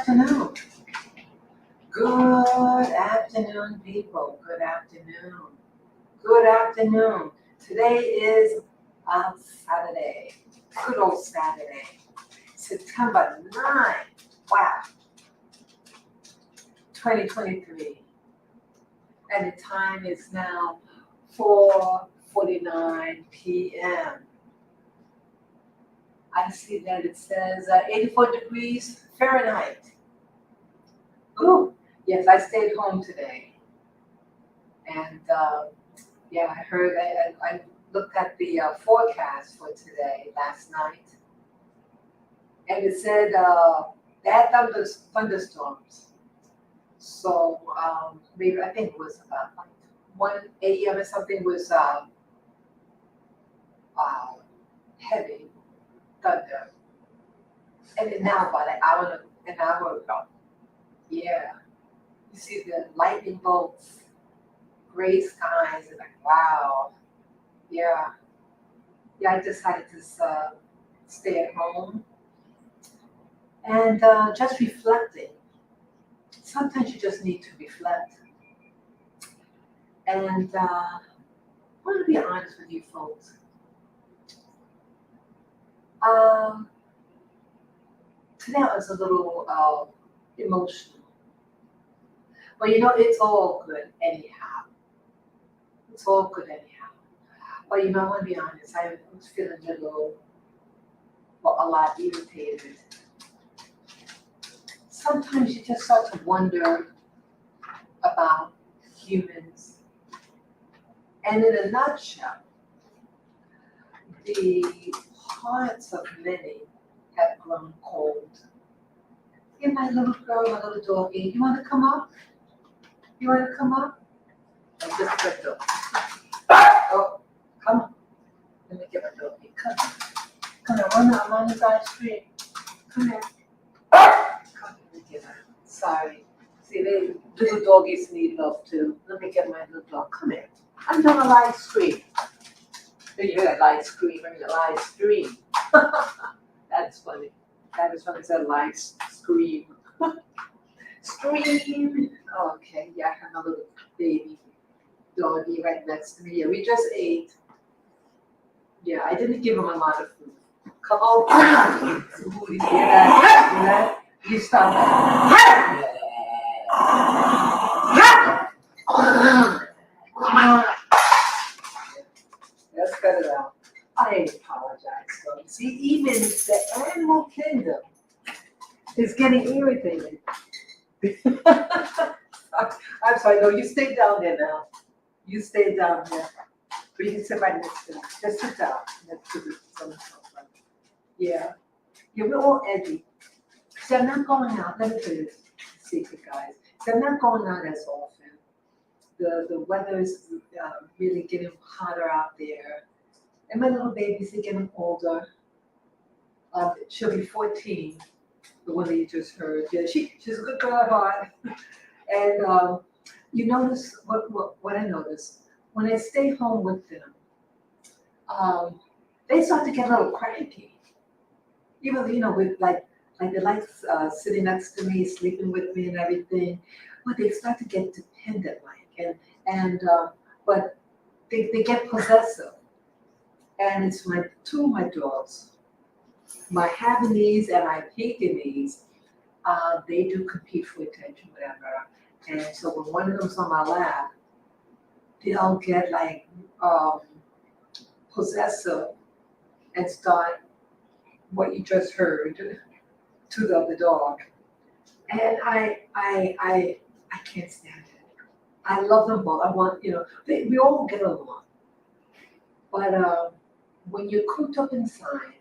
afternoon. Good afternoon, people. Good afternoon. Good afternoon. Today is Saturday. Good old Saturday. September 9th. Wow. 2023. And the time is now 4:49 p.m. I see that it says 84 degrees Fahrenheit. Ooh, yes, I stayed home today. And yeah, I heard, I looked at the forecast for today last night. And it said they had thunderstorms. So maybe, I think it was about like 1 a.m. or something was heavy thunder. And then now about an hour ago. Yeah. You see the lightning bolts, gray skies, and like, wow. Yeah. Yeah, I decided to stay at home and just reflecting. Sometimes you just need to reflect. And I want to be honest with you folks. Today I was a little emotional. But you know, it's all good anyhow. It's all good anyhow. But you know, I want to be honest, I was feeling a lot irritated. Sometimes you just start to wonder about humans. And in a nutshell, the hearts of many have grown cold. Hey, my little girl, my little doggy, you want to come up? You want to come up? Oh, just a dog. Oh, come on. Let me get my doggy. Come on. Come here. I'm on his ice cream. Come here. Come here. Let me get her. Sorry. See, little doggies need love too. Let me get my little dog. Come here. I'm doing a live stream. You hear that live stream? I mean, a live stream. That's funny. That is funny. It's a live scream. Scream. Okay, yeah, I have a little baby doggy right next to me. Yeah, we just ate. Yeah, I didn't give him a lot of food. Come on. Some food. You hear that? You hear that? You stop that. Let's cut it out. I apologize, folks. See, even the animal kingdom is getting irritated. I'm sorry, no, you stay down there now. You stay down there. But you can sit right next to me. Just sit down next to the someone else. Yeah. Yeah, we're all edgy. See, I'm not going out. Let me tell you this secret, guys. See, I'm not going out as often. The weather is really getting hotter out there. And my little babies are getting older. She'll be 14, the one that you just heard. Yeah, she's a good girl at heart. And you notice what I notice when I stay home with them, they start to get a little cranky. Even with like they like sitting next to me, sleeping with me, and everything. But they start to get dependent, and but they get possessive. And it's two of my dogs, my Havanese and my Pekingese. They do compete for attention, whatever. And so when one of them's on my lap, they'll get like possessive and start what you just heard to the other dog. And I can't stand it. I love them both. I want, we all get along. But when you're cooped up inside,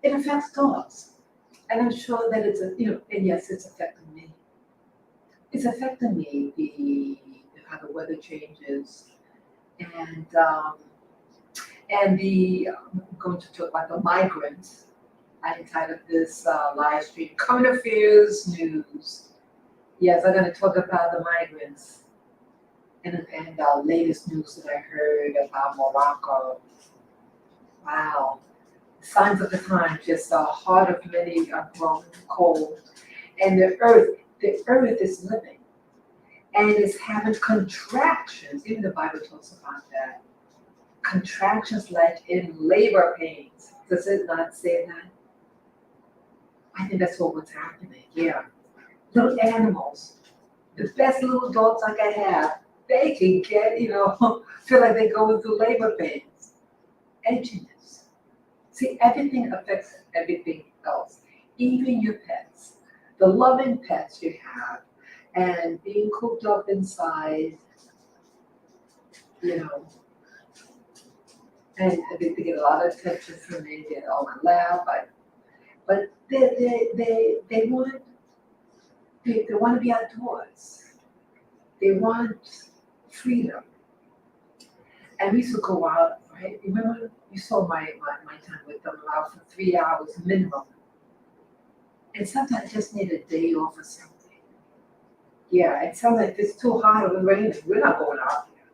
it affects dogs. And I'm sure that and yes, it's affecting me. It's affecting me, how the weather changes. And I'm going to talk about the migrants. I entitled this live stream, Current Affairs News. Yes, I'm going to talk about the migrants and latest news that I heard about Morocco. Wow. Signs of the time, just the heart of many are grown cold. And the earth is living and is having contractions. Even the Bible talks about that. Contractions like in labor pains. Does it not say that? I think that's what's happening. Yeah. Little animals, the best little dogs like I have, they can get, feel like they're going through labor pains. Edginess. See, everything affects everything else, even your pets. The loving pets you have, and being cooped up inside, you know, and they get a lot of attention from me, they all laugh, but they want to be outdoors. They want freedom. And we used to go out, right? Remember, you saw my time with them out for 3 hours minimum. And sometimes I just need a day off or something. Yeah, it sounds like if it's too hot or raining, we're not going out there.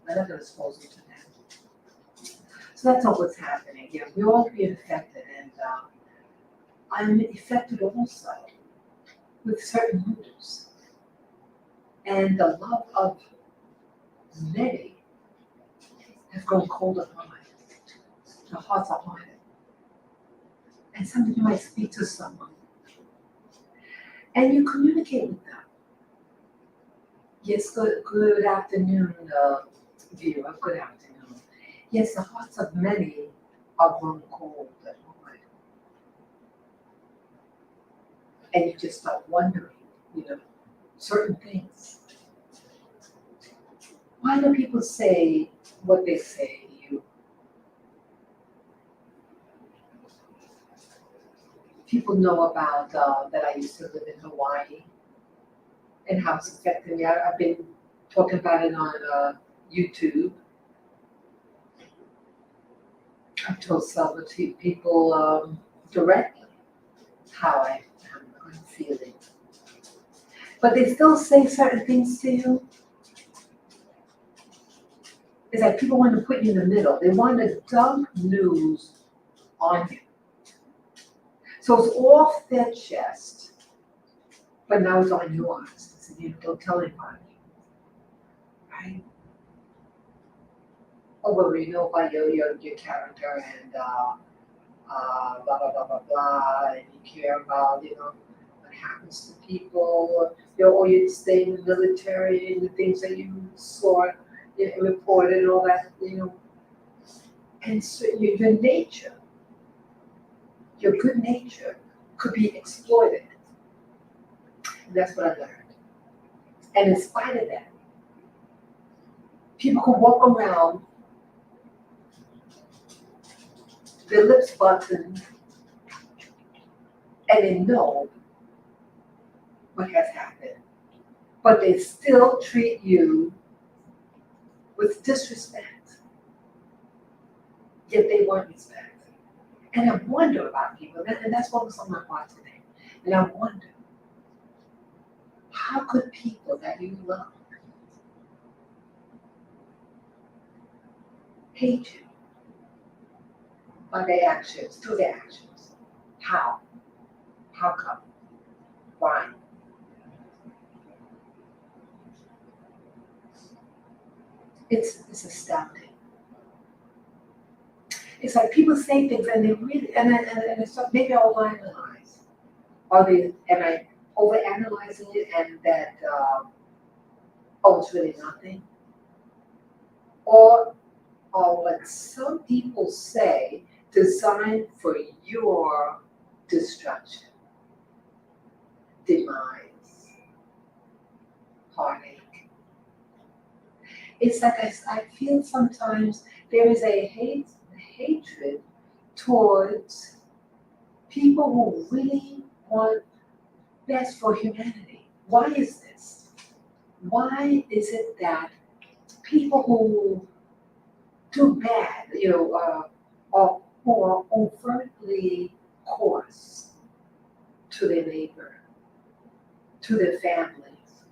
We're not going to expose you to that. So that's all what's happening. Yeah, we're all being affected. And I'm affected also with certain moods. And the love of many has grown cold upon it. The hearts are hardened. And sometimes you might speak to someone and you communicate with them. Yes, good afternoon, viewer. Good afternoon. Yes, the hearts of many are grown cold at home. And you just start wondering, certain things. Why do people say what they say to you? People know about that I used to live in Hawaii and how it's affected me. I've been talking about it on YouTube. I've told several people directly how I'm feeling. But they still say certain things to you. It's like people want to put you in the middle. They want to dump news on you. So it's off their chest, but now it's on yours. So don't tell anybody. Right? Oh, well, we know about your character and blah, blah, blah, blah, blah, and you care about, what happens to people, or you stay in the military and the things that you saw reported and all that, And so your nature, your good nature could be exploited. And that's what I learned. And in spite of that, people could walk around, their lips buttoned, and they know what has happened. But they still treat you with disrespect. Yet they want respect. And I wonder about people, and that's what was on my heart today. And I wonder, how could people that you love hate you by their actions, through their actions? How? How come? Why? It's astounding. It's like people say things and they really, and it's like maybe I'll overanalyze. Am I overanalyzing it and that, it's really nothing? Or what some people say designed for your destruction, demise, heartache. It's like I feel sometimes there is a hatred towards people who really want best for humanity. Why is this? Why is it that people who do bad, are who are overtly coarse to their neighbor, to their families,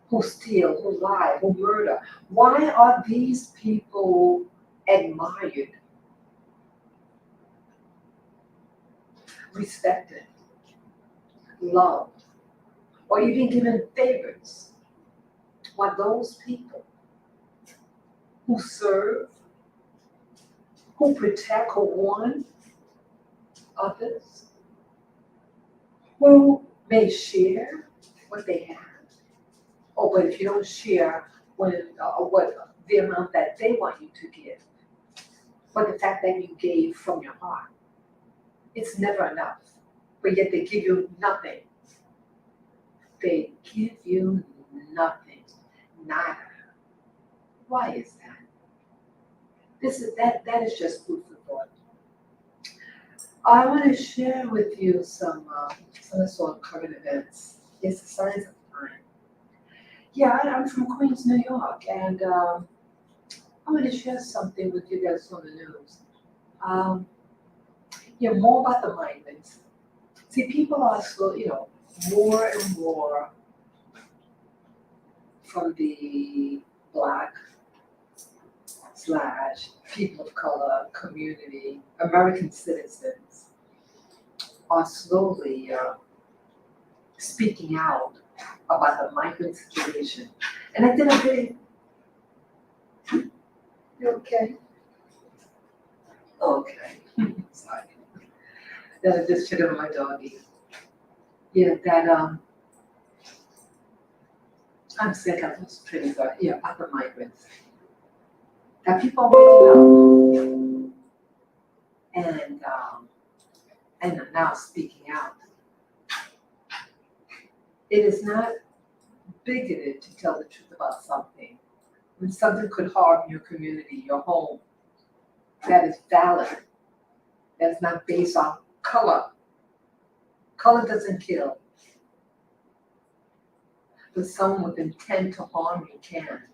who steal, who lie, who murder? Why are these people admired respected, loved, or even given favors are those people who serve, who protect or warn others, who may share what they have. Oh, but if you don't share what the amount that they want you to give, but the fact that you gave from your heart, it's never enough. But yet they give you nothing. They give you nothing, nada. Why is that? That is just food for thought. I want to share with you some sort of current events. It's the signs of time. Yeah, I'm from Queens, New York, and I want to share something with you guys on the news. More about the migrants. See, people are slow, more and more from the Black / people of color community, American citizens, are slowly speaking out about the migrant situation. And I did a video. You okay? Okay. Sorry. That I just shit on my doggy. Yeah, I'm sick, I was pretty good. Yeah, other migrants. That people are waking up and are now speaking out. It is not bigoted to tell the truth about something. When something could harm your community, your home, that is valid. That's not based on color. Color doesn't kill. But someone with intent to harm you can.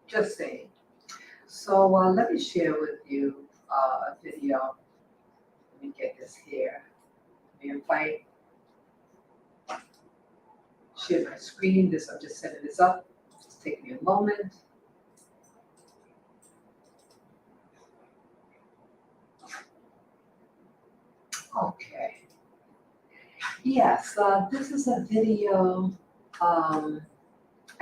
Just saying. So let me share with you a video. Let me get this here. Let me invite. Share my screen. I'm just setting this up. Just take me a moment. Okay. Yes, this is a video. I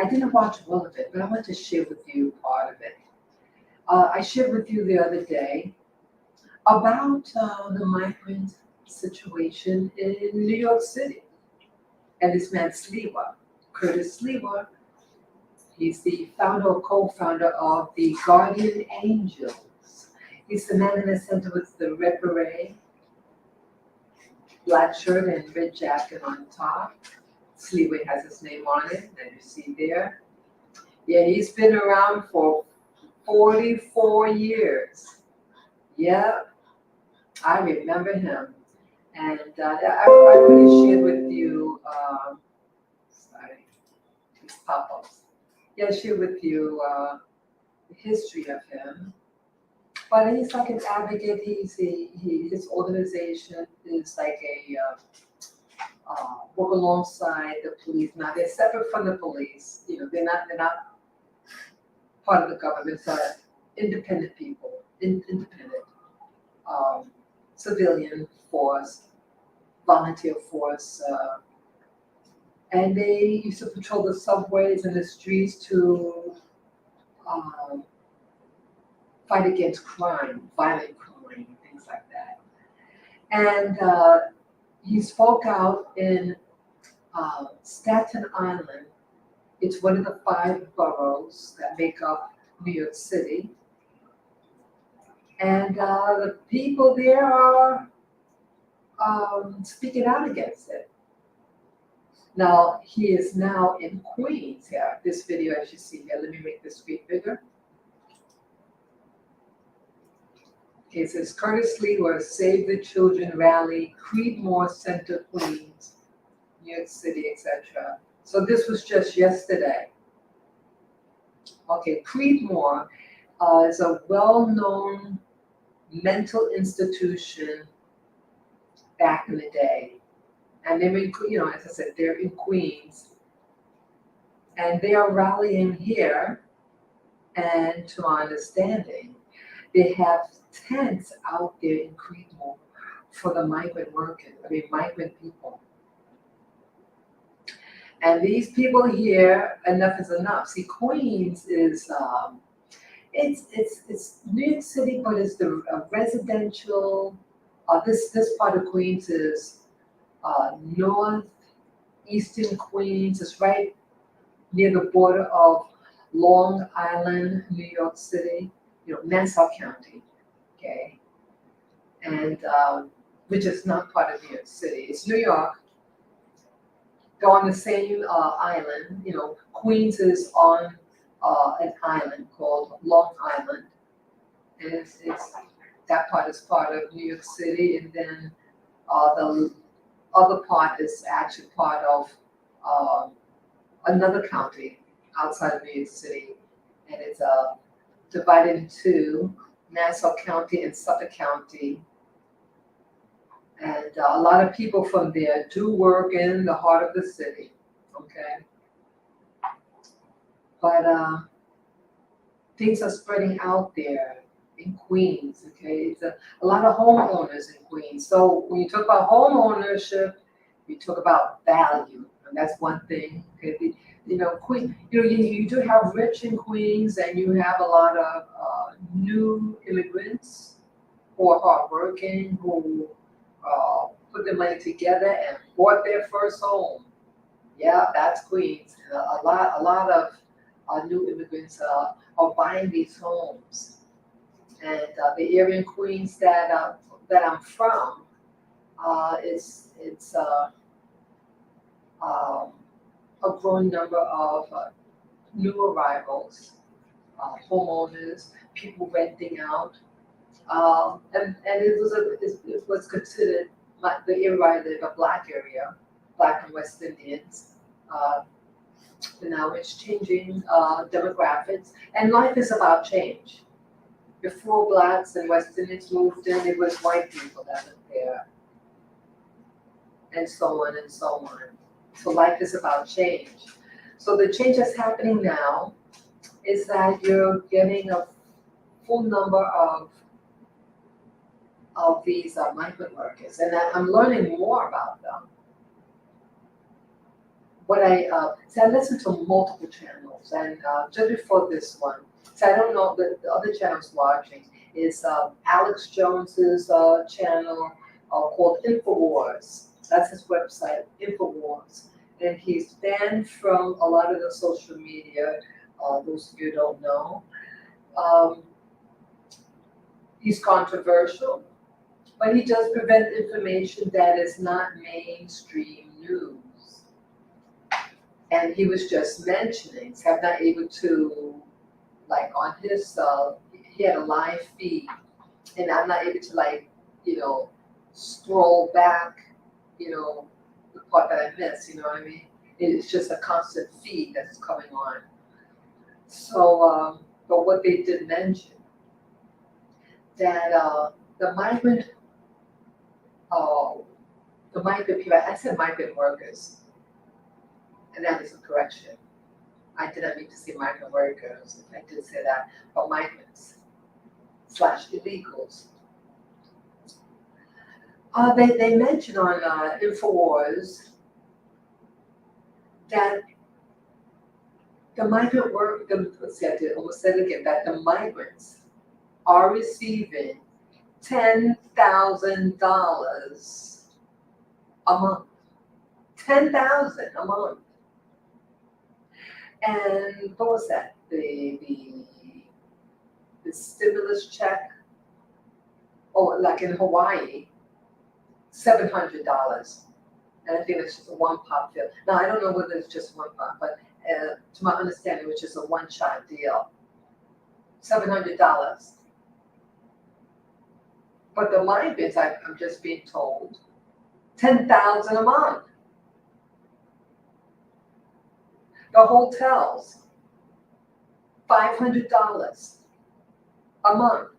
didn't watch all of it, but I want to share with you part of it. I shared with you the other day about the migrant situation in New York City. And this man Sliwa, Curtis Sliwa, he's the founder or co-founder of the Guardian Angels. He's the man in the center with the red beret, black shirt and red jacket on top. Sliwa has his name on it, that you see there. Yeah, he's been around for 44 years. Yeah, I remember him. And I already shared with you, sorry, these pop-ups. Yeah, I shared with you the history of him. But he's like an advocate. His organization is like a work alongside the police. Now they're separate from the police. They're not part of the government. So independent people, independent civilian force, volunteer force, and they used to patrol the subways and the streets to fight against crime, violent crime, things like that. And he spoke out in Staten Island. It's one of the 5 boroughs that make up New York City. And the people there are speaking out against it. Now, he is now in Queens here. This video, as you see here, let me make the screen bigger. Okay, it says Curtis Sliwa Save the Children Rally, Creedmoor Center, Queens, New York City, etc. So this was just yesterday. Okay, Creedmoor is a well-known mental institution back in the day. And they're in, as I said, they're in Queens. And they are rallying here. And to my understanding, they have tents out there in Creedmoor for the migrant workers, migrant people. And these people here, enough is enough. See, Queens is, it's New York City, but it's the residential, this part of Queens is northeastern Queens. It's right near the border of Long Island, New York City, Nassau County, okay? And which is not part of New York City. It's New York. They're on the same island. Queens is on an island called Long Island, and it's that part is part of New York City, and then the other part is actually part of another county outside of New York City, and it's divided into Nassau County and Suffolk County. And a lot of people from there do work in the heart of the city, okay? But things are spreading out there in Queens, okay? It's a lot of homeowners in Queens. So when you talk about home ownership, you talk about value, and that's one thing, okay? Queens, you do have rich in Queens, and you have a lot of new immigrants who are hardworking, who put their money together and bought their first home. Yeah, that's Queens. And a lot of new immigrants are buying these homes. And the area in Queens that I'm from, it's a growing number of new arrivals, homeowners, people renting out. And it was considered the area where I live, a black area, black and West Indians. And now it's changing demographics, and life is about change. Before blacks and West Indians moved in, it was white people that lived there, and so on and so on. So life is about change. So the change that's happening now is that you're getting a full number of these migrant workers, and I'm learning more about them. What I listen to multiple channels, and just before this one, so I don't know the other channels watching is Alex Jones's channel called Infowars. That's his website, Infowars, and he's banned from a lot of the social media. Those of you who don't know, he's controversial, but he does prevent information that is not mainstream news. And he was just mentioning, so I'm not able to, like on his, he had a live feed, and I'm not able to scroll back, the part that I missed, you know what I mean? It's just a constant feed that's coming on. So, but what they did mention, that the migrant people, I said migrant workers, and that is a correction. I did not mean to say migrant workers, if I did say that, but migrants / illegals. They mentioned on Infowars that the migrant let's see, I did almost said it again, that the migrants are receiving $10,000 a month. $10,000 a month. And what was that? The stimulus check? Oh, like in Hawaii, $700. And I think it's just a one-pop deal. Now, I don't know whether it's just one pop, but to my understanding, it was just a one-shot deal. $700. But the migrants, I'm just being told, $10,000 a month. The hotels, $500 a month.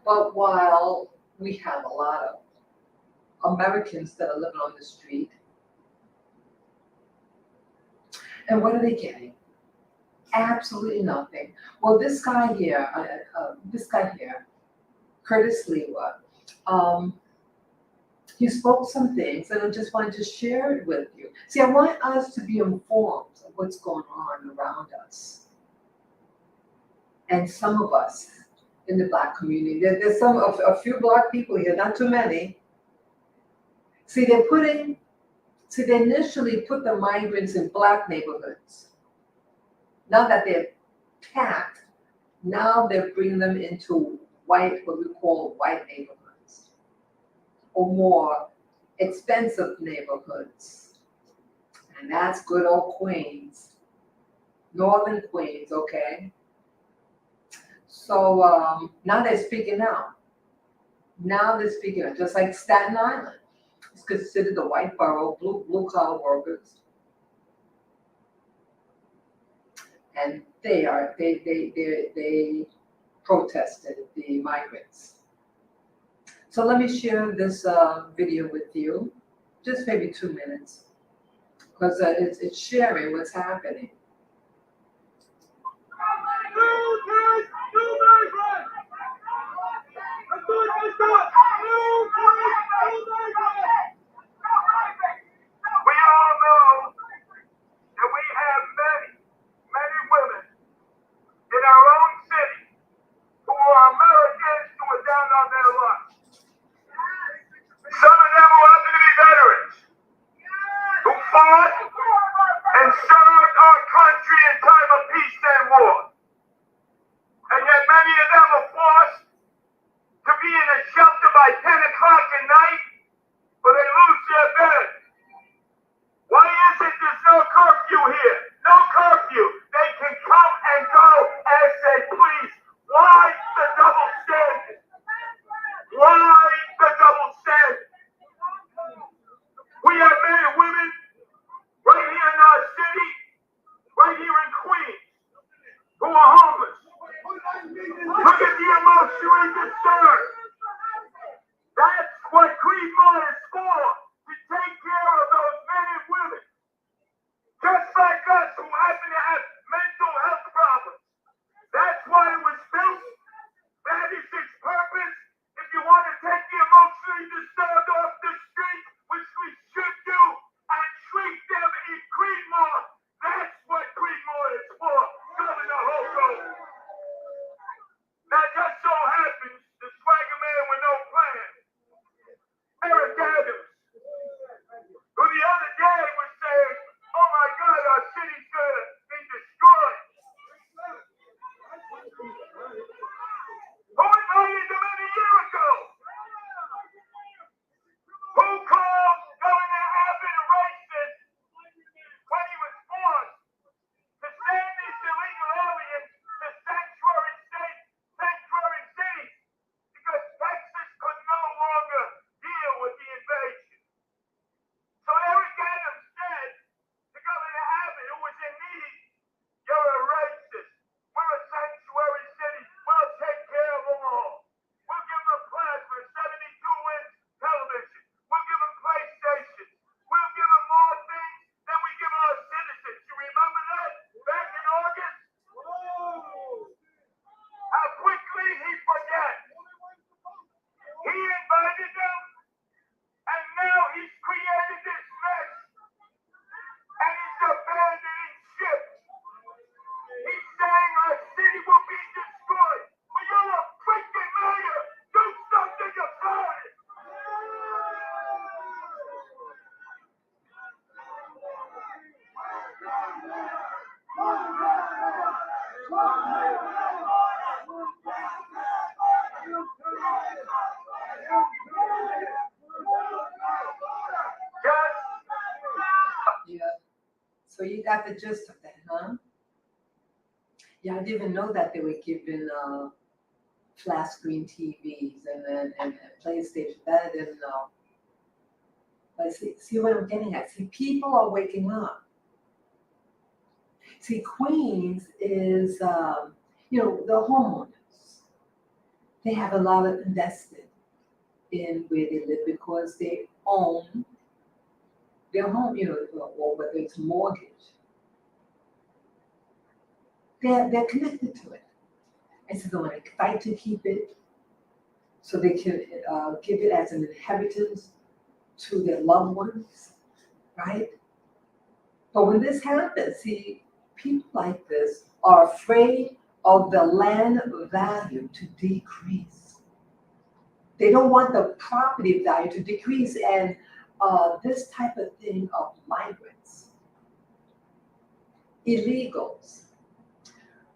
But while we have a lot of Americans that are living on the street, and what are they getting? Absolutely nothing. Well, this guy here, Curtis Lewa, um, he spoke some things, and I just wanted to share it with you. See, I want us to be informed of what's going on around us. And some of us in the Black community, there's a few Black people here, not too many. See, they initially put the migrants in Black neighborhoods. Now that they're tapped, now they're bringing them into white, what we call white neighborhoods, or more expensive neighborhoods. And that's good old Queens, Northern Queens, okay? So now they're speaking out. Now they're speaking out, just like Staten Island. It's considered the white borough, blue collar workers. And they protested the migrants. So let me share this video with you, just maybe 2 minutes, because it's sharing what's happening. We all know that we have many women in our own city who are Americans who are down on their luck. Some of them who happen to be veterans who fought and served our country in time of peace and war. And yet many of them are forced to be in a shelter by 10 o'clock at night or they lose their bed. Why is it there's no curfew here? No curfew. They can come and go as they please. Why the double standard? Why the double standard? We have men and women right here in our city, right here in Queens, who are homeless. Look at the emotionally disturbed. That's what Greenmont is for, to take care of those men and women, just like us who happen to have mental health problems. That's why it was built. That is its purpose. If you want to take the emotionally disturbed off the street, which we should do, and treat them in Greenmont, that's what Greenmont is for, Governor Hochul. Now, just so happens, the swagger man with no plan, Eric Adams, who the other day was saying, oh my God, our city's gonna be destroyed. Who invited them in a year ago? Who called Governor Abbott a racist when he was forced to send these illegal aliens to sanctuary states, sanctuary cities, because Texas could no longer deal with the invasion? So Eric Adams said to Governor Abbott, who was in need, you're a racist. We're a sanctuary city. We'll take care of them all. We'll give them a plasma, 72-inch television. We'll give them PlayStations. We'll give them more things than we give our citizens. You remember that? Back in August? How quickly he forgets. He invited them, and now he's created this mess. And he's abandoning ship. He's saying our city will be destroyed. But you're a freaking mayor. Do something about it. Yeah. So you got the gist of that, huh? Yeah, I didn't even know that they were giving flat screen TVs and PlayStation. That I didn't know. But see what I'm getting at? See, people are waking up. See, Queens is, the homeowners. They have a lot of invested in where they live because they own their home, or whether it's mortgage. They're connected to it. And so they want to fight to keep it. so they can give it as an inheritance to their loved ones, right? But when this happens, see, people like this are afraid of the land value to decrease. They don't want the property value to decrease, and this type of thing of migrants, illegals,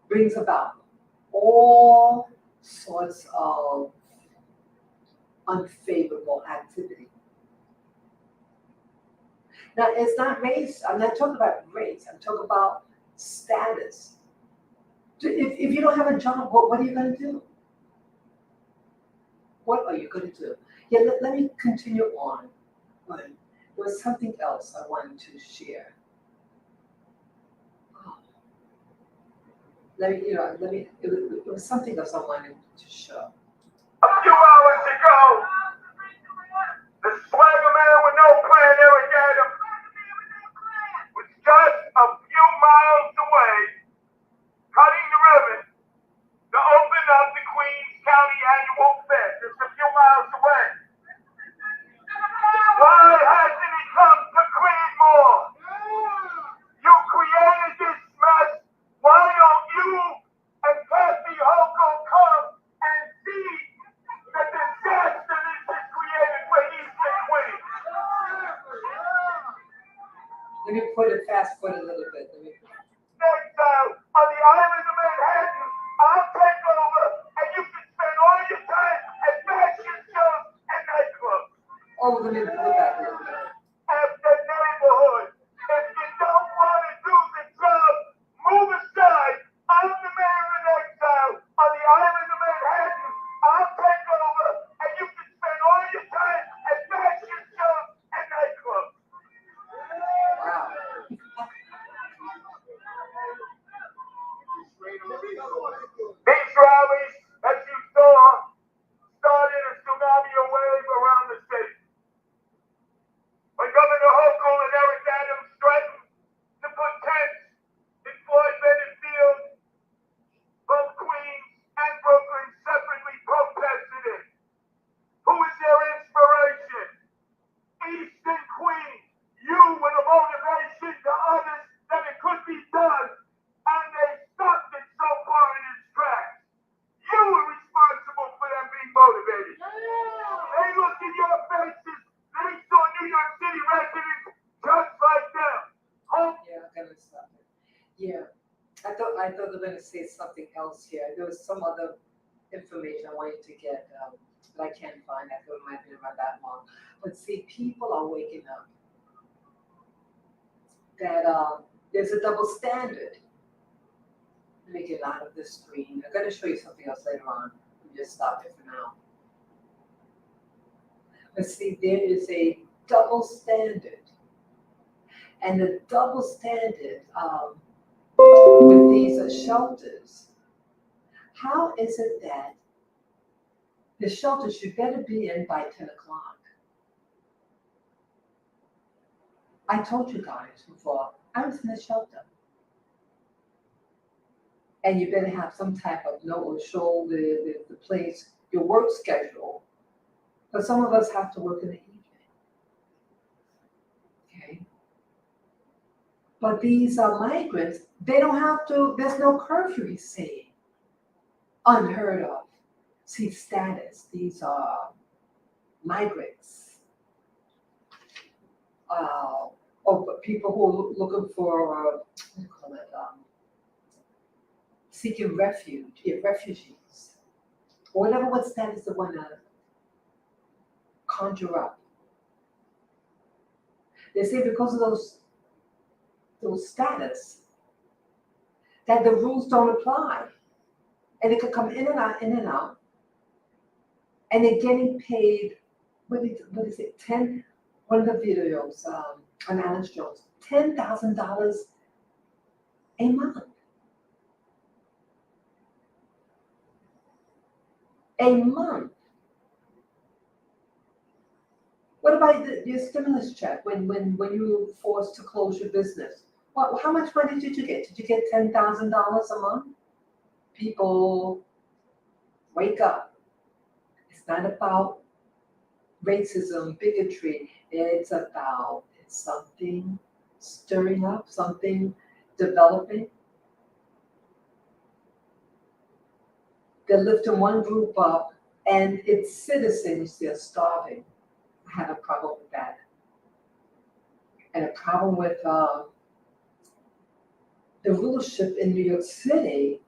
brings about all sorts of unfavorable activity. Now, it's not race. I'm not talking about race. I'm talking about status. If you don't have a job, what are you going to do? What are you going to do? Yeah, let me continue on. There was something else I wanted to share. It was something else I wanted to show. A few hours ago, the swagger man with no plan ever got him was just a few miles away, cutting the ribbon to open up the Queens County Annual Fair, just a few miles away. Why hasn't he come to Creedmoor? You created this mess. Why don't you and Kathy Hochul come and see the disaster this has created for Eastern Queens? Let me put it fast forward a little bit. Next on the island of Manhattan, I'll take over and you can spend all your time at fashion shows and nightclubs. Oh, let me pull it back a little bit. After neighborhood. If you don't want to do the job, move aside. I'm the mayor in exile on the island of Manhattan. I'll take over and you can spend all your time at fashion shows and nightclubs. Wow. These rallies that you saw started a tsunami wave around the state. When Governor Hochul and Eric Adams threatened to put tents in Floyd Bennett Field, both Queens and Brooklyn separately protested it. Who is their inspiration? Eastern Queens. You were the motivation to others that it could be done, and they stopped it so far in its tracks. You were responsible for them being motivated. They looked in your faces. They saw New York City residents just like them. Yeah, I'm gonna stop it. Yeah, I thought they were gonna say something else here. There was some other information I wanted to get, but I can't find. I thought it might be around that long. But see, people are waking up that there's a double standard. Let me get out of this screen. I'm gonna show you something else later on. Let me just stop it for now. But see, there is a double standard. And the double standard with these shelters, how is it that the shelters should better be in by 10 o'clock? I told you guys before, I was in a shelter. And you better have some type of note or show the place, your work schedule. But some of us have to work in the evening. Okay. But these migrants, they don't have to, there's no curfew, he's saying. Unheard of. See, status, these are migrants. Or people who are looking for, what do you call it, seeking refuge, refugees. Or whatever, what status they want to conjure up. They say because of those status, that the rules don't apply. And they could come in and out, and they're getting paid, what is it, one of the videos on Alex Jones, $10,000 a month. A month. What about your stimulus check when you were forced to close your business? How much money did you get? Did you get $10,000 a month? People, wake up. It's It's not about racism, bigotry. It's about something stirring up, something developing. They're lifting one group up and its citizens, they're starving. I have a problem with that. And a problem with the rulership in New York City,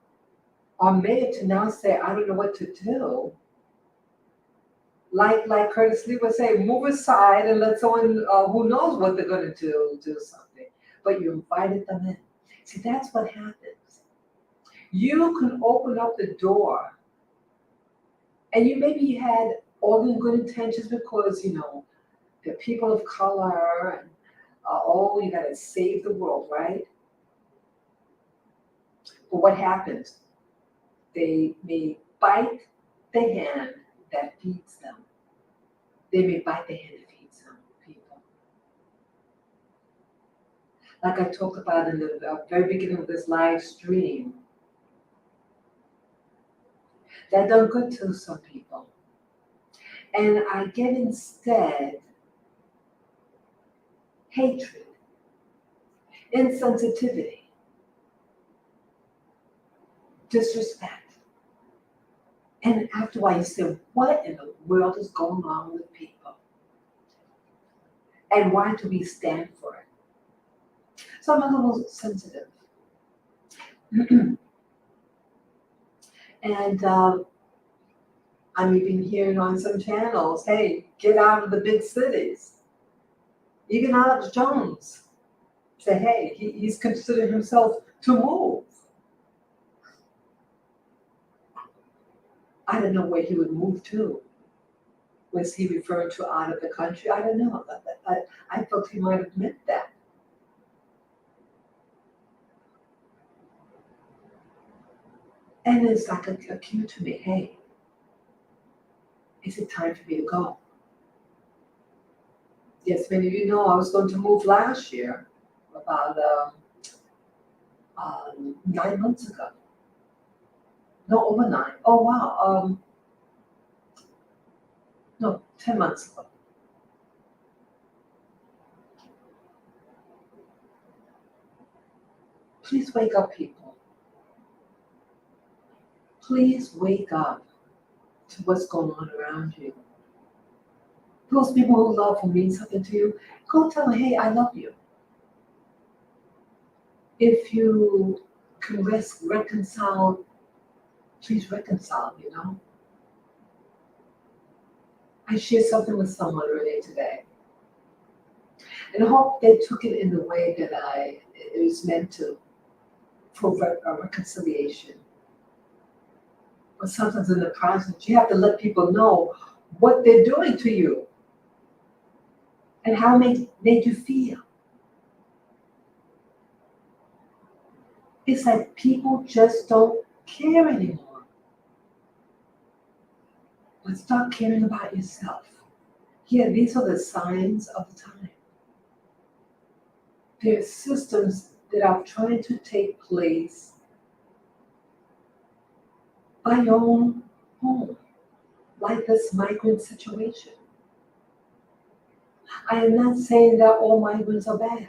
our mayor to now say, I don't know what to do. Like Curtis Lee would say, move aside and let someone who knows what they're going to do something. But you invited them in. See, that's what happens. You can open up the door, and maybe you had all the good intentions because, the people of color, and you got to save the world, right? But what happens? They may bite the hand that feeds them. They may bite the hand that feeds them, people. Like I talked about in the very beginning of this live stream, that done good to some people. And I get instead hatred, insensitivity, disrespect. And after a while you say, what in the world is going on with people? And why do we stand for it? So I'm a little sensitive. And I'm even hearing on some channels, hey, get out of the big cities. Even Alex Jones say, hey, he's considered himself to move. I don't know where he would move to. Was he referring to out of the country? I don't know. I thought he might have meant that. And it's like a cue to me, hey, is it time for me to go? Yes, many of you know I was going to move last year, about 9 months ago. No, over 9. Oh, wow. No, 10 months ago. Please wake up, people. Please wake up to what's going on around you. Those people who love, who mean something to you, go tell them, hey, I love you. If you can reconcile, please reconcile, I shared something with someone earlier today. And I hope they took it in the way that it was meant to, for reconciliation. But sometimes in the process, you have to let people know what they're doing to you and how it made you feel. It's like people just don't care anymore. But start caring about yourself. Yeah, these are the signs of the time. There are systems that are trying to take place by your own home, like this migrant situation. I am not saying that all migrants are bad.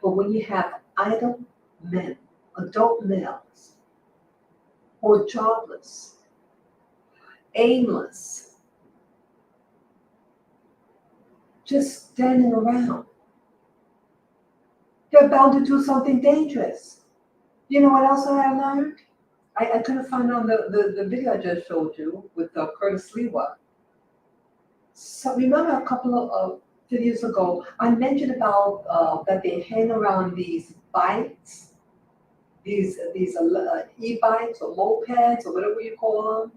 But when you have idle men, adult males, or jobless, aimless, just standing around, they're bound to do something dangerous. You know what else I learned? I couldn't find on the video I just showed you with Curtis Lee. So remember a couple of videos ago, I mentioned about that they hang around these bikes, these e-bikes or mopeds or whatever you call them.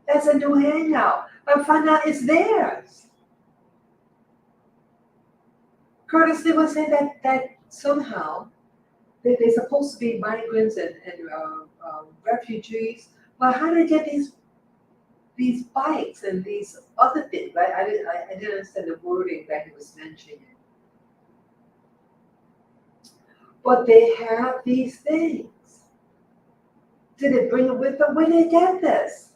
That's a new hangout. I find out it's theirs. Curtis Lee was saying that somehow that they're supposed to be migrants and refugees, but how do they get these bikes and these other things? I didn't understand the wording that he was mentioning. But they have these things Did it bring it with them? Where did it get this?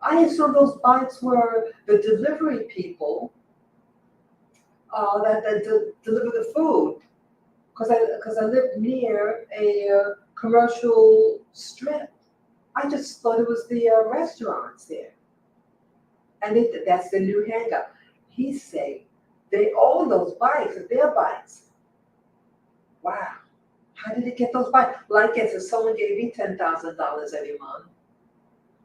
I assume those bikes were the delivery people that deliver the food. Because I live near a commercial strip. I just thought it was the restaurants there. And that's the new hangup. He said they own those bikes, it's their bikes. Wow. How did it get those bikes? Well, I guess if someone gave me $10,000 every month,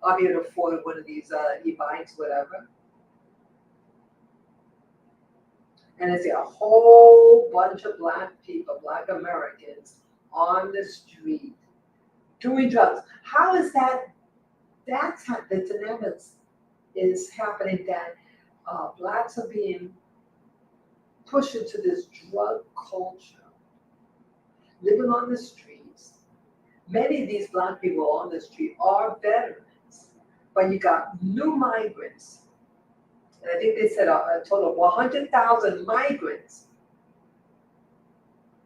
I'll be able to afford one of these e-bikes, whatever. And I see a whole bunch of black people, black Americans, on the street doing drugs. How is that? That's how the dynamics is happening, that blacks are being pushed into this drug culture, living on the streets. Many of these black people on the street are veterans, but you got new migrants. And I think they said a total of 100,000 migrants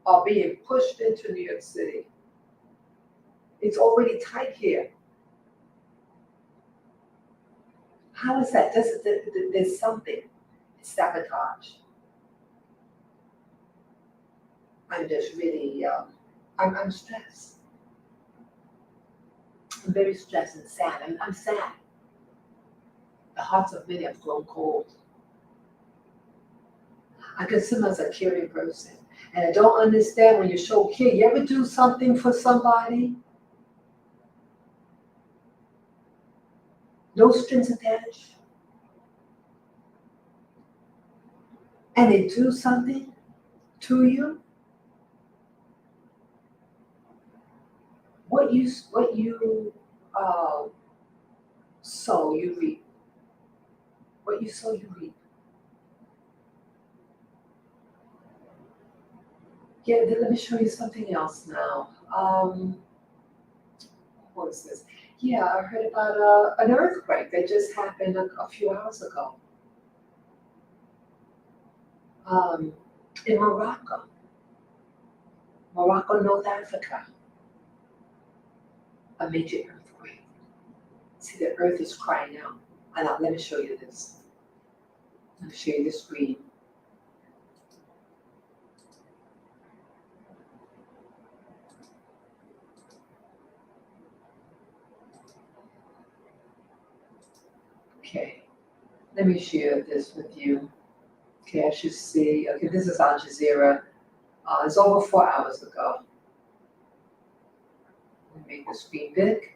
are being pushed into New York City. It's already tight here. How is that? There's something. It's sabotage. I'm just really, I'm stressed. I'm very stressed and sad. I'm sad. The hearts of many have grown cold. I consider myself a caring person. And I don't understand when you show care. You ever do something for somebody? No strings attached. And they do something to you. What you sow, you reap. What you sow, you reap. Yeah, then let me show you something else now. What is this? Yeah, I heard about an earthquake that just happened a few hours ago. In Morocco, North Africa. A major earthquake. See, the earth is crying out. And now, let me show you this. Let me show you the screen. Okay, let me share this with you. Okay, I should see. Okay, this is Al Jazeera. It's over 4 hours ago. Let me make the screen big.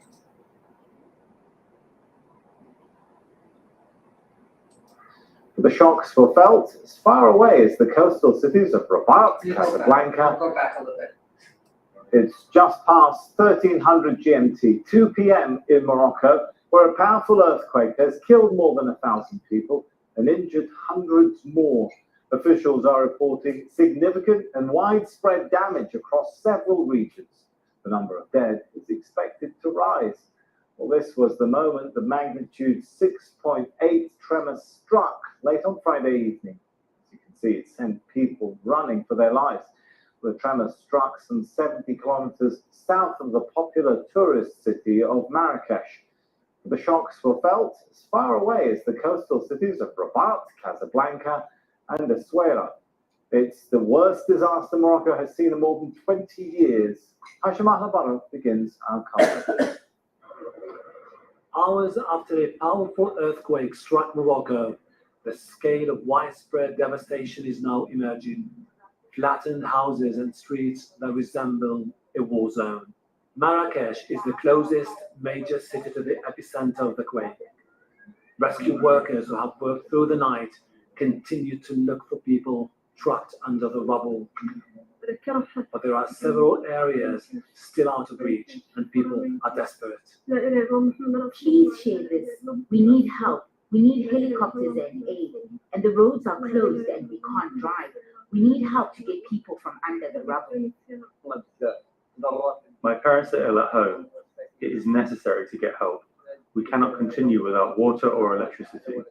The shocks were felt as far away as the coastal cities of Rabat, Casablanca. I'll go back a little bit. It's just past 1300 GMT, 2 p.m. in Morocco, where a powerful earthquake has killed more than 1,000 people and injured hundreds more. Officials are reporting significant and widespread damage across several regions. The number of dead is expected to rise. Well, this was the moment the magnitude 6.8 tremor struck late on Friday evening. As you can see, it sent people running for their lives. The tremor struck some 70 kilometers south of the popular tourist city of Marrakesh. The shocks were felt as far away as the coastal cities of Rabat, Casablanca, and Essaouira. It's the worst disaster Morocco has seen in more than 20 years. Hashim Al-Habara begins our coverage. Hours after a powerful earthquake struck Morocco, the scale of widespread devastation is now emerging. Flattened houses and streets that resemble a war zone. Marrakesh is the closest major city to the epicenter of the quake. Rescue workers who have worked through the night continue to look for people trapped under the rubble. But there are several areas still out of reach and people are desperate. Please share this. We need help. We need helicopters and aid. And the roads are closed and we can't drive. We need help to get people from under the rubble. My parents are ill at home. It is necessary to get help. We cannot continue without water or electricity.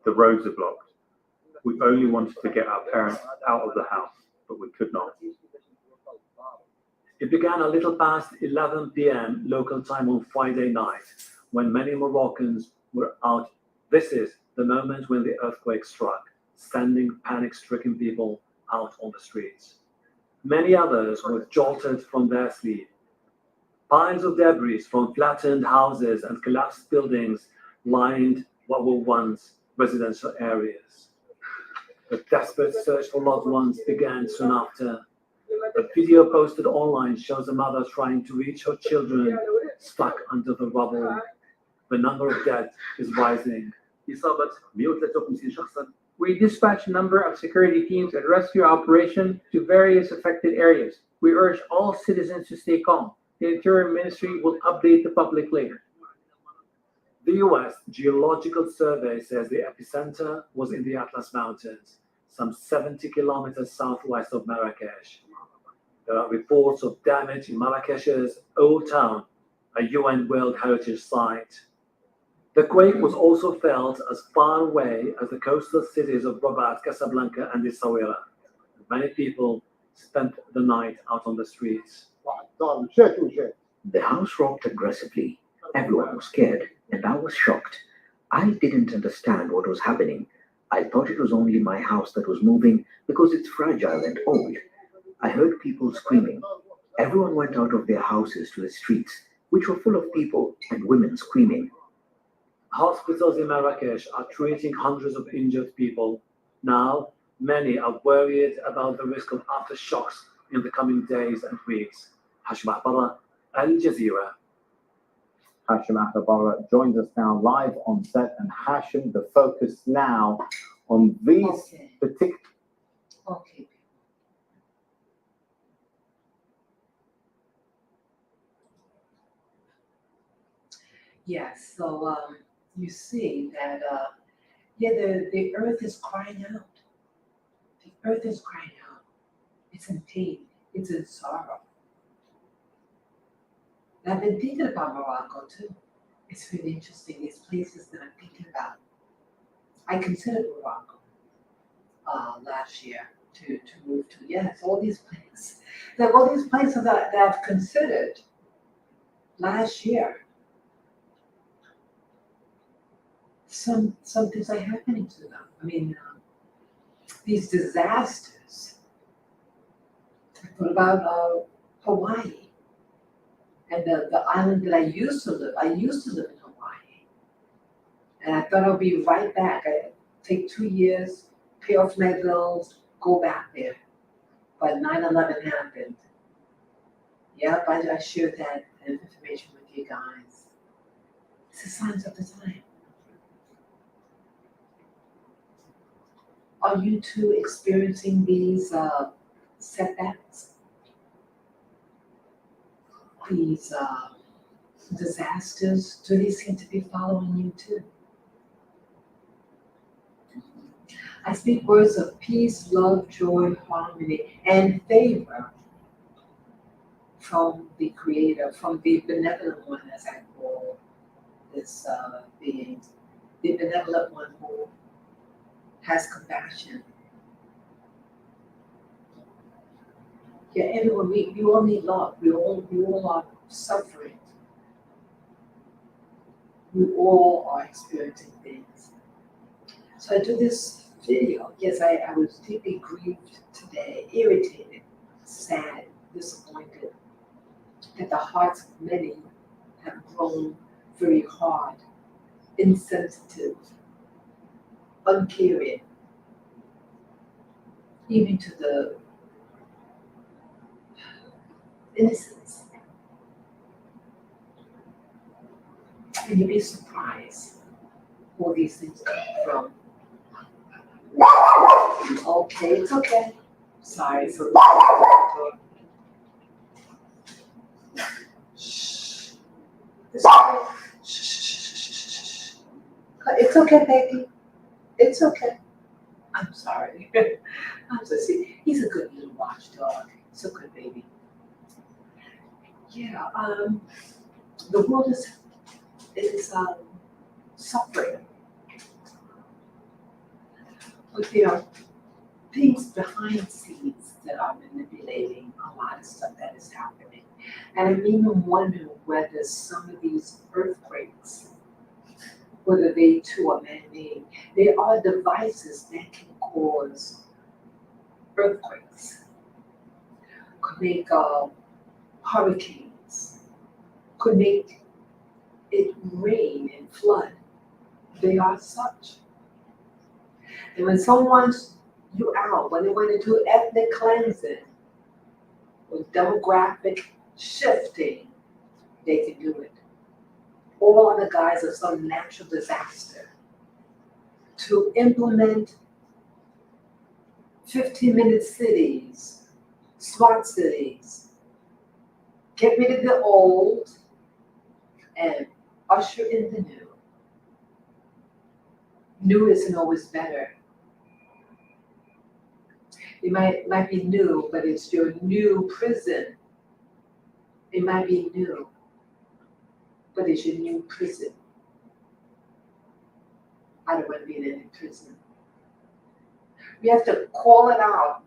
The roads are blocked. We only wanted to get our parents out of the house, but we could not. It began a little past 11 p.m. local time on Friday night, when many Moroccans were out. This is the moment when the earthquake struck, sending panic-stricken people out on the streets. Many others were jolted from their sleep. Piles of debris from flattened houses and collapsed buildings lined what were once residential areas. A desperate search for loved ones began soon after. A video posted online shows a mother trying to reach her children stuck under the rubble. The number of dead is rising. We dispatched a number of security teams and rescue operations to various affected areas. We urge all citizens to stay calm. The Interior Ministry will update the public later. The US Geological Survey says the epicenter was in the Atlas Mountains, some 70 kilometers southwest of Marrakesh. There are reports of damage in Marrakesh's Old Town, a UN World Heritage Site. The quake was also felt as far away as the coastal cities of Rabat, Casablanca, and Essaouira. Many people spent the night out on the streets. The house rocked aggressively. Everyone was scared, and I was shocked. I didn't understand what was happening. I thought it was only my house that was moving because it's fragile and old. I heard people screaming. Everyone went out of their houses to the streets, which were full of people and women screaming. Hospitals in Marrakesh are treating hundreds of injured people. Now, many are worried about the risk of aftershocks in the coming days and weeks. Hashim Ahbara, Al Jazeera. Hashim Ahbara joins us now live on set. And Hashim, the focus now on these particular... Okay. Yes, so you see that, the earth is crying out. The earth is crying out. It's in pain. It's in sorrow. And I've been thinking about Morocco too. It's really interesting, these places that I'm thinking about. I considered Morocco last year to move to. Yes, all these places. Like all these places that I've considered last year. Some things are happening to them. I mean, these disasters. What about Hawaii? And the island that I used to live in Hawaii. And I thought I'll be right back. I take 2 years, pay off my bills, go back there. But 9/11 happened. Yep, I shared that information with you guys. It's the signs of the time. Are you two experiencing these setbacks? These disasters, do they seem to be following you too? I speak words of peace, love, joy, harmony, and favor from the Creator, from the benevolent one, as I call this being, the benevolent one who has compassion. Yeah, everyone, we all need love. We all are suffering. We all are experiencing things. So I do this video. Yes, I was deeply grieved today, irritated, sad, disappointed that the hearts of many have grown very hard, insensitive, uncaring, even to the innocence. And you'd be surprised where these things come from. Okay, it's okay. Sorry, so shh. It's okay. Shh. It's okay, baby. It's okay. I'm sorry. I'm so see. He's a good little watchdog. He's a good baby. Yeah. The world is suffering, but there are things behind the scenes that are manipulating a lot of stuff that is happening. And I'm even wondering whether some of these earthquakes, whether they too are man-made. There are devices that can cause earthquakes, could make hurricanes, could make it rain and flood. They are such. And when someone's you out, when they want to do ethnic cleansing or demographic shifting, they can do it. All on the guise of some natural disaster. To implement 15-minute cities, smart cities, get rid of the old and usher in the new. New isn't always better. It might be new, but it's your new prison. It might be new, but it's your new prison. I don't want to be in any prison. We have to call it out.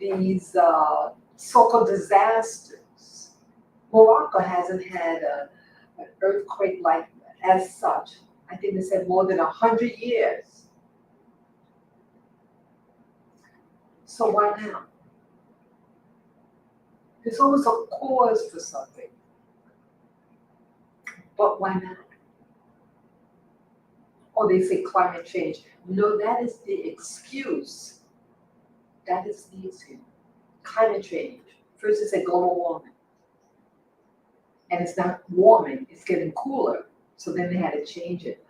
These so-called disasters. Morocco hasn't had an earthquake like as such. I think they said more than 100 years. So why now? There's always a cause for something. But why not? Or they say climate change. No, that is the excuse. That is the excuse. Climate change. First they said global warming. And it's not warming, it's getting cooler. So then they had to change it.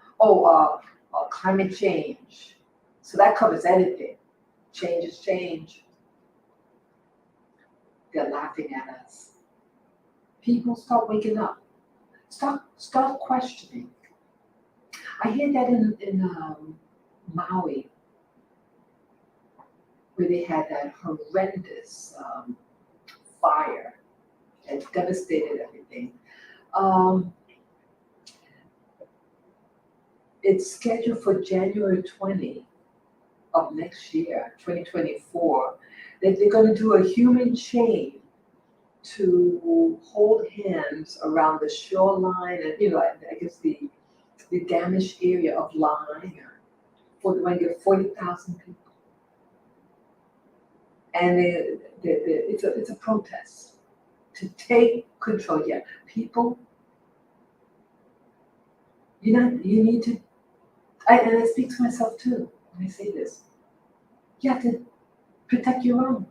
Climate change. So that covers anything. Change is change. They're laughing at us. People start waking up. Start questioning. I hear that in Maui, where they had that horrendous fire that devastated everything. It's scheduled for January 20 of next year, 2024, that they're going to do a human chain to hold hands around the shoreline and, I guess the damaged area of Line, for when you get 40,000 people. And it's a protest to take control. Yeah, people, you need to, and I speak to myself too when I say this. You have to protect your own.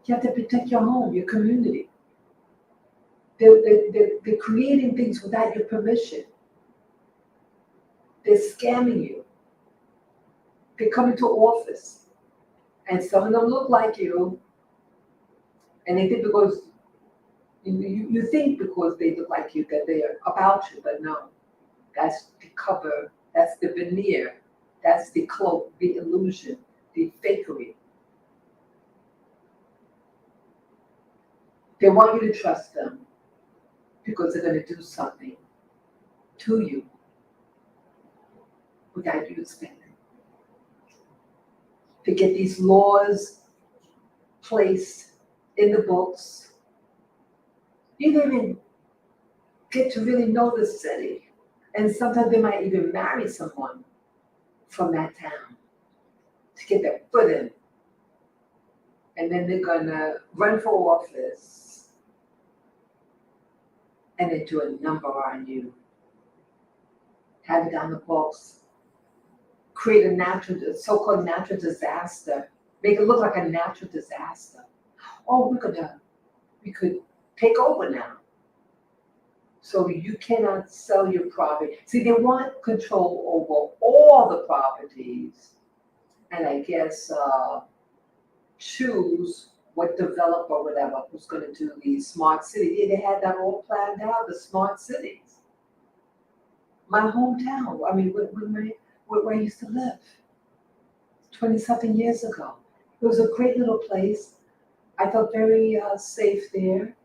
You have to protect your home, your community. They're creating things without your permission. They're scamming you. They come into office, and some of them look like you, and they think because you think because they look like you that they are about you, but no, that's the cover, that's the veneer, that's the cloak, the illusion, the fakery. They want you to trust them because they're going to do something to you without you expecting. To get these laws placed in the books. You don't even get to really know the city. And sometimes they might even marry someone from that town to get their foot in. And then they're gonna run for office and then do a number on you. Have it on the books. Create a so-called natural disaster. Make it look like a natural disaster. Oh, we could take over now. So you cannot sell your property. See, they want control over all the properties, and I guess choose what developer or whatever who's going to do these smart cities. Yeah, they had that all planned out, the smart cities. My hometown, I mean, where I used to live 20-something years ago. It was a great little place. I felt very safe there.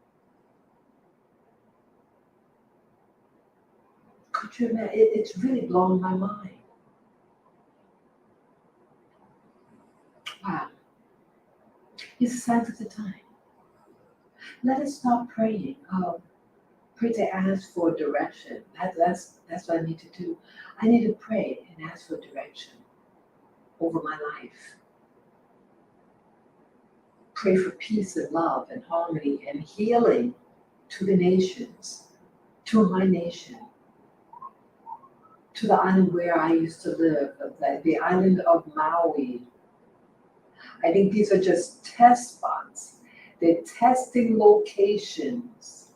Could you imagine? It's really blown my mind. Wow. It's a sign of the time. Let us start praying. Pray to ask for direction. That's what I need to do. I need to pray and ask for direction over my life. Pray for peace and love and harmony and healing to the nations, to my nation, to the island where I used to live, the island of Maui. I think these are just test spots. They're testing locations.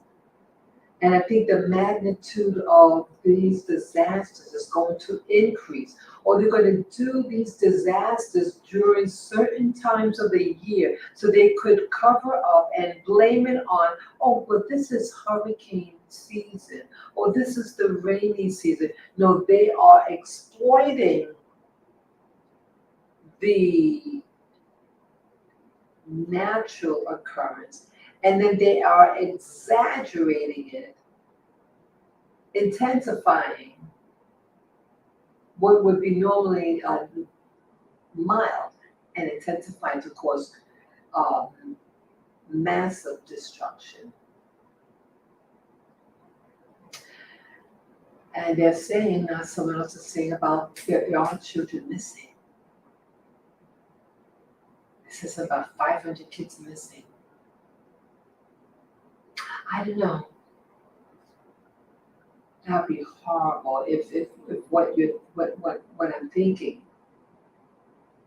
And I think the magnitude of these disasters is going to increase. Or they're going to do these disasters during certain times of the year so they could cover up and blame it on, oh, but this is hurricane season, or this is the rainy season. No, they are exploiting the natural occurrence, and then they are exaggerating it, intensifying what would be normally mild and intensified to cause massive destruction. And they're saying, someone else is saying about there are children missing. This is about 500 kids missing. I don't know. That'd be horrible if what I'm thinking.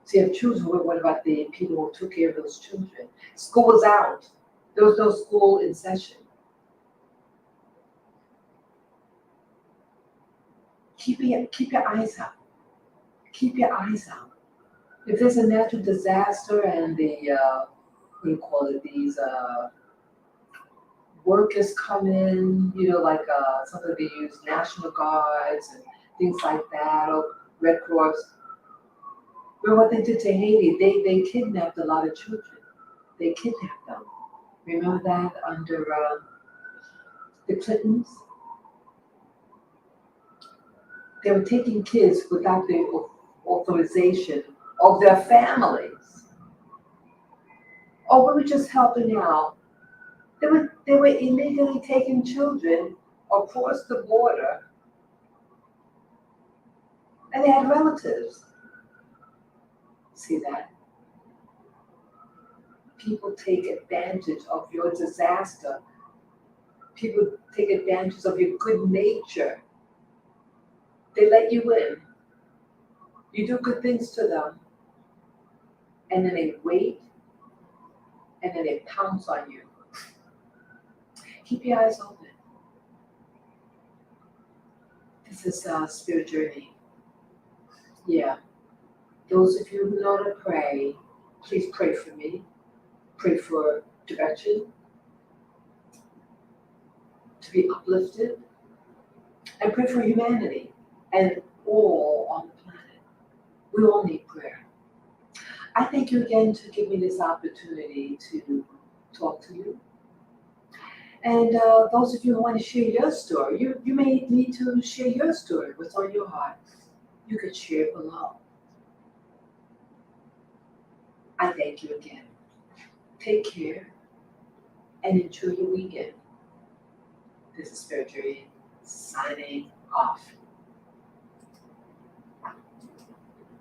See, if children, what about the people who took care of those children? School was out. There was no school in session. Keep your eyes out. Keep your eyes out. If there's a natural disaster and the what do you call it? These workers come in, like something they use National Guards and things like that, or Red Cross. Remember what they did to Haiti? They kidnapped a lot of children. They kidnapped them. Remember that under the Clintons? They were taking kids without the authorization of their families. Oh, we were just helping out. They were illegally taking children across the border, and they had relatives. See that? People take advantage of your disaster. People take advantage of your good nature. They let you in. You do good things to them, and then they wait, and then they pounce on you. Keep your eyes open. This is a spirit journey. Yeah. Those of you who know to pray, please pray for me. Pray for direction, to be uplifted, and pray for humanity and all on the planet. We all need prayer. I thank you again to give me this opportunity to talk to you. And those of you who want to share your story, you may need to share your story, what's on your heart. You could share it below. I thank you again. Take care and enjoy your weekend. This is Spirit Journey signing off.